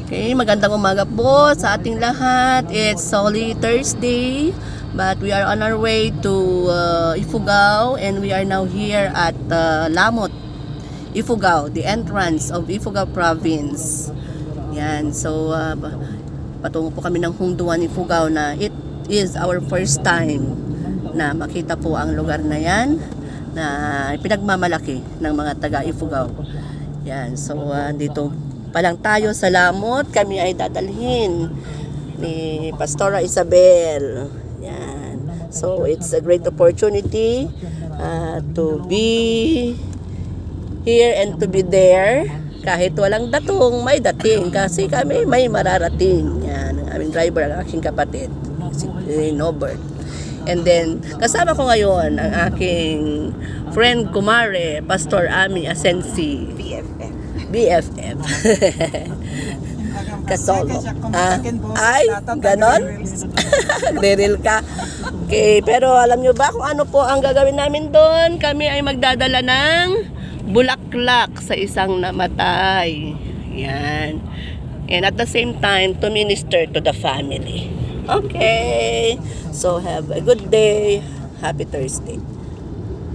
Okay, magandang umaga po sa ating lahat. It's Holy Thursday, but we are on our way to Ifugao, and we are now here at Lamot, Ifugao, the entrance of Ifugao province. Yan, so patungo po kami ng Hungduan, Ifugao, na it is our first time na makita po ang lugar na yan na pinagmamalaki ng mga taga Ifugao. Yan, so dito pa lang tayo sa Lamot, kami ay dadalhin ni Pastora Isabel. Yan. So it's a great opportunity to be here and to be there. Kahit walang datong, may dating kasi kami may mararating. Yan, ang aming driver, ang aking kapatid, si Norbert. And then, kasama ko ngayon ang aking friend kumare, Pastor Ami Asensi. BFF. Kasolo. Ay, ganon? Deril ka. Okay, pero alam nyo ba kung ano po ang gagawin namin doon? Kami ay magdadala ng bulaklak sa isang namatay. Yan. And at the same time, to minister to the family. Okay. So, have a good day. Happy Thursday.